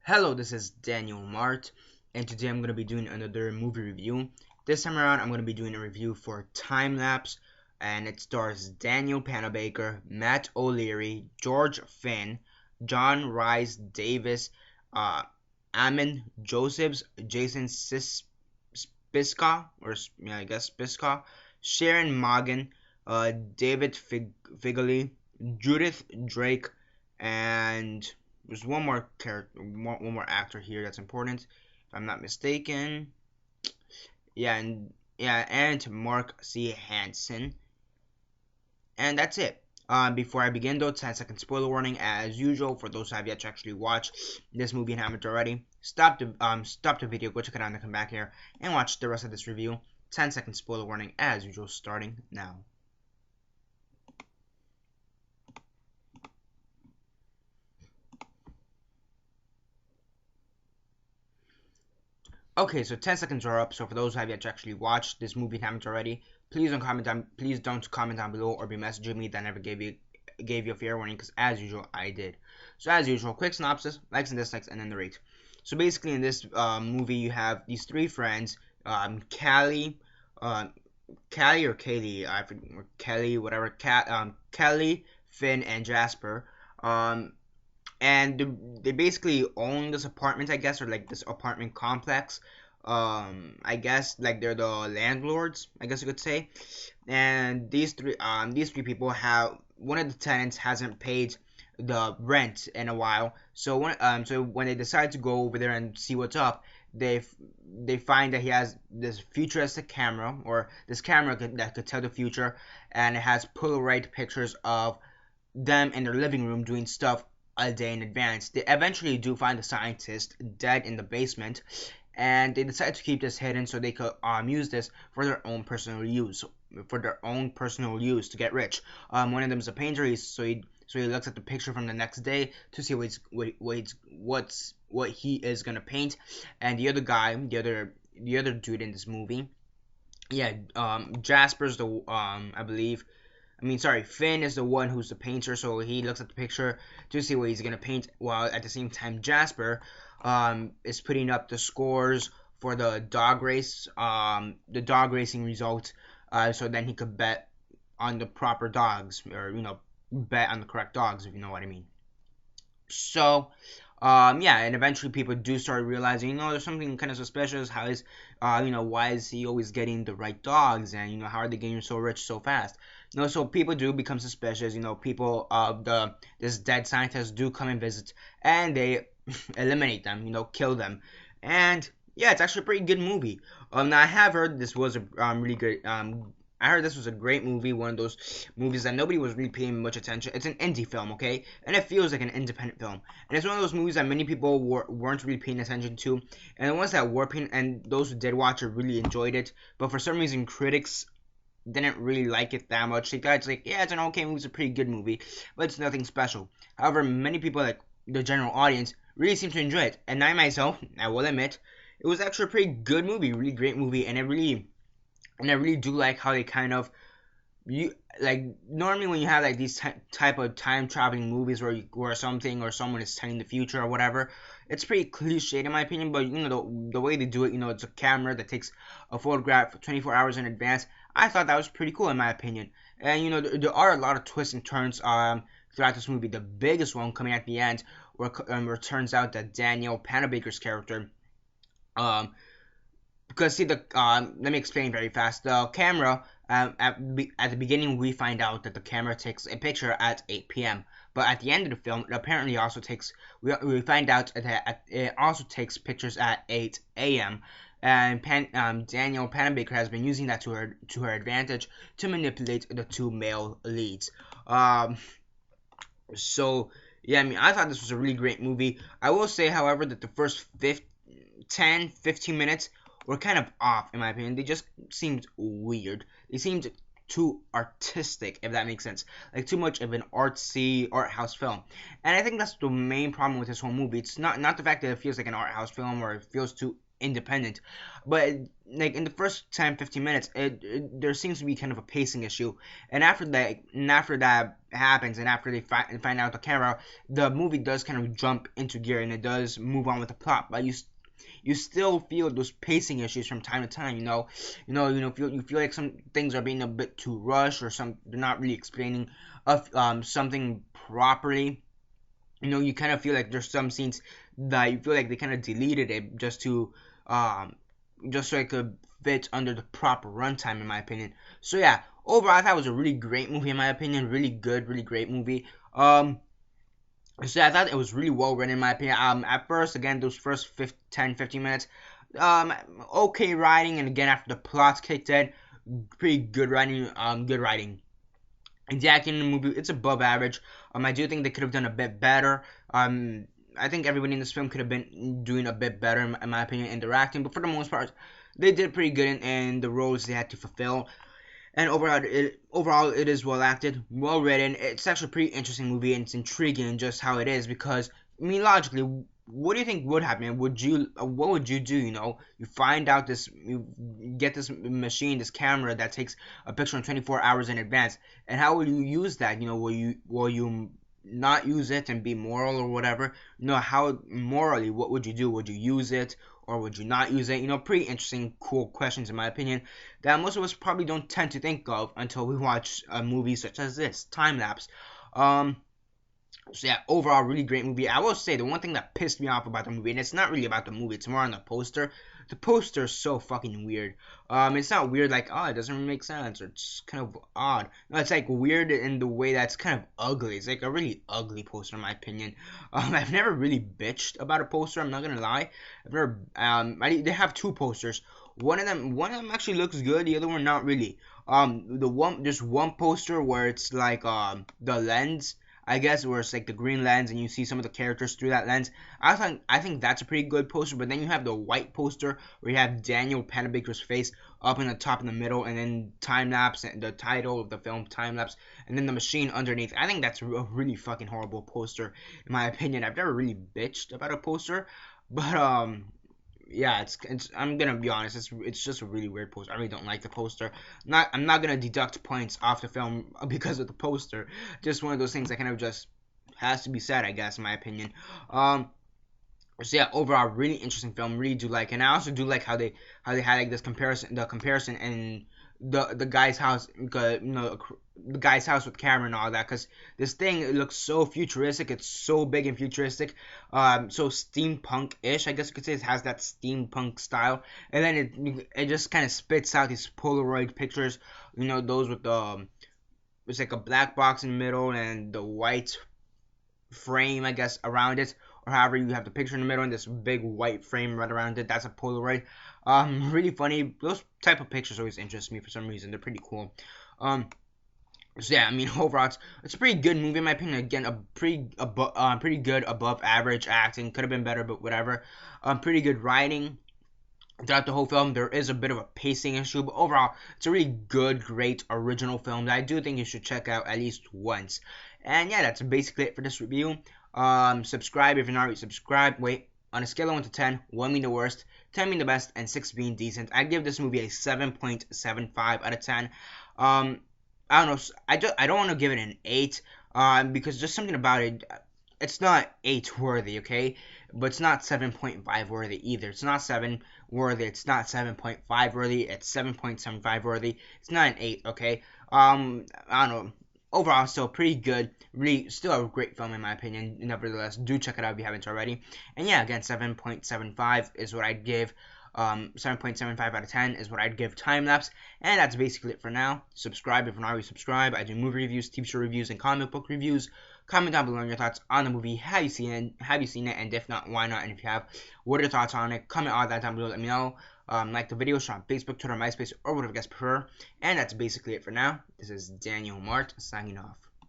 Hello, this is Daniel Mart, and today I'm going to be doing another movie review. This time around, I'm going to be doing a review for Time Lapse, and it stars Daniel Panabaker, Matt O'Leary, George Finn, John Rhys Davis, uh, Amin Josephs, Jason Spiska, I guess Spiska, Sharon Morgan, David Figley, Judith Drake, and there's one more character, one more actor here that's important, if I'm not mistaken. And Mark C. Hansen, and that's it. Before I begin, though, 10-second spoiler warning as usual for those who have yet to actually watch this movie and haven't already. Stop the video, go check it out, and come back here and watch the rest of this review. 10-second spoiler warning as usual, starting now. Okay, so 10 seconds are up. So for those who have yet to actually watch this movie and haven't already, please don't comment down below or be messaging me that I never gave you a fair warning, because as usual I did. So as usual, quick synopsis, likes and dislikes, and then the rate. So basically in this movie you have these three friends, Callie, Callie or Kaylee, I forget, or Kelly, whatever, Kelly, Finn, and Jasper. Um, and they basically own this apartment, I guess, or like this apartment complex. I guess like they're the landlords, I guess you could say. And these three people have, one of the tenants hasn't paid the rent in a while. So when they decide to go over there and see what's up, they find that he has this futuristic camera, or this camera that could tell the future, and it has Polaroid pictures of them in their living room doing stuff a day in advance. They eventually do find the scientist dead in the basement, and they decide to keep this hidden so they could use this for their own personal use, to get rich. One of them is a painter, so he looks at the picture from the next day to see what he is gonna paint, and the other guy, the other dude in this movie, Jasper's the I believe sorry, Finn is the one who's the painter, so he looks at the picture to see what he's gonna paint, while at the same time Jasper is putting up the scores for the dog racing results, so then he could bet on the proper dogs, or bet on the correct dogs, if you know what I mean. So, and eventually people do start realizing, there's something kind of suspicious. Why is he always getting the right dogs, and how are they getting so rich so fast? So people do become suspicious. People of this dead scientist do come and visit, and they eliminate them. Kill them, and yeah, it's actually a pretty good movie. Now I have heard this was a really good I heard this was a great movie, one of those movies that nobody was really paying much attention. It's an indie film, okay? And it feels like an independent film. And it's one of those movies that many people weren't really paying attention to. And the ones that were paying, and those who did watch it really enjoyed it. But for some reason, critics didn't really like it that much. They thought it's like, yeah, it's an okay movie, it's a pretty good movie, but it's nothing special. However, many people, like the general audience, really seem to enjoy it. And I myself, I will admit, it was actually a pretty good movie, really great movie, and I really do like how they kind of, you like, normally when you have like these type of time traveling movies where something or someone is telling the future or whatever, it's pretty cliched in my opinion. But the way they do it, it's a camera that takes a photograph 24 hours in advance. I thought that was pretty cool in my opinion. And there are a lot of twists and turns throughout this movie. The biggest one coming at the end, where it turns out that Daniel Panabaker's character, because see, let me explain very fast. The camera, at the beginning we find out that the camera takes a picture at 8 p.m. But at the end of the film, it apparently also takes, we find out that it also takes pictures at 8 a.m. And Daniel Panabaker has been using that to her advantage to manipulate the two male leads. So yeah, I thought this was a really great movie. I will say, however, that the first 10-15 minutes were kind of off, in my opinion. They just seemed weird. They seemed too artistic, if that makes sense. Like too much of an artsy art house film. And I think that's the main problem with this whole movie. It's not the fact that it feels like an art house film, or it feels too independent. But like in the first 10-15 minutes, there seems to be kind of a pacing issue, and after that happens, and after they find out the camera, the movie does kind of jump into gear, and it does move on with the plot. But you still feel those pacing issues from time to time. You feel like some things are being a bit too rushed, or they're not really explaining something properly. You kind of feel like there's some scenes that you feel like they kind of deleted it just so it could fit under the proper runtime, in my opinion. So yeah, overall I thought it was a really great movie, in my opinion. Really good, really great movie. So I thought it was really well written, in my opinion. At first, again, those first 10-15 minutes, okay writing, and again after the plots kicked in, pretty good writing. Good writing. And the acting in the movie, it's above average. I do think they could have done a bit better. I think everybody in this film could have been doing a bit better, in my opinion, in their acting. But for the most part, they did pretty good in the roles they had to fulfill. And overall, it is well acted, well written. It's actually a pretty interesting movie, and it's intriguing in just how it is. Because I mean, logically, what do you think would happen? What would you do? You find out you get this machine, this camera that takes a picture in 24 hours in advance, and how will you use that? Will you not use it and be moral or whatever? How morally, what would you do? Would you use it, or would you not use it? Pretty interesting, cool questions, in my opinion, that most of us probably don't tend to think of until we watch a movie such as this, Time Lapse. So yeah, overall, really great movie. I will say the one thing that pissed me off about the movie, and it's not really about the movie, it's more on the poster. The poster is so fucking weird. It's not weird like, oh, it doesn't really make sense, or it's kind of odd. No, it's like weird in the way that's kind of ugly. It's like a really ugly poster, in my opinion. I've never really bitched about a poster, I'm not gonna lie. I've never, they have two posters. One of them actually looks good, the other one not really. There's one poster where it's like, the lens, I guess, where it's like the green lens and you see some of the characters through that lens. I think that's a pretty good poster. But then you have the white poster where you have Daniel Baker's face up in the top in the middle, and then Time Lapse, and the title of the film, Time Lapse, and then the machine underneath. I think that's a really fucking horrible poster, in my opinion. I've never really bitched about a poster, but yeah, I'm gonna be honest, it's just a really weird poster. I really don't like the poster. I'm not gonna deduct points off the film because of the poster. Just one of those things that kind of just has to be said, I guess, in my opinion. So yeah, overall, really interesting film. Really do like, and I also do like how they had like this comparison, and the guy's house, the guy's house with camera and all that, because this thing, it looks so futuristic. It's so big and futuristic, so steampunk-ish, I guess you could say. It has that steampunk style, and then it just kind of spits out these Polaroid pictures, those with it's like a black box in the middle and the white frame, I guess, around it, or however you have the picture in the middle and this big white frame right around it. That's a Polaroid. Really funny. Those type of pictures always interest me for some reason. They're pretty cool. So yeah, I mean, overall, it's a pretty good movie, in my opinion. Again, a pretty good above average acting. Could have been better, but whatever. Pretty good writing throughout the whole film. There is a bit of a pacing issue, but overall, it's a really good, great, original film that I do think you should check out at least once. And yeah, that's basically it for this review. Subscribe if you're not already subscribed. Wait, on a scale of 1 to 10, 1 being the worst, 10 being the best, and 6 being decent, I give this movie a 7.75 out of 10. I don't know, I don't want to give it an 8, because just something about it, it's not 8 worthy, okay? But it's not 7.5 worthy either. It's not 7 worthy. It's not 7.5 worthy. It's 7.75 worthy. It's not an 8, okay? I don't know. Overall, still pretty good. Really, still a great film in my opinion. Nevertheless, do check it out if you haven't already. And yeah, again, 7.75 is what I'd give. 7.75 out of 10 is what I'd give Time Lapse. And that's basically it for now. Subscribe if you're not already subscribed. I do movie reviews, TV show reviews, and comic book reviews. Comment down below on your thoughts on the movie. Have you seen it? And if not, why not? And if you have, what are your thoughts on it? Comment all that down below. Let me know. Like the video, share on Facebook, Twitter, MySpace, or whatever you guys prefer. And that's basically it for now. This is Daniel Mart signing off.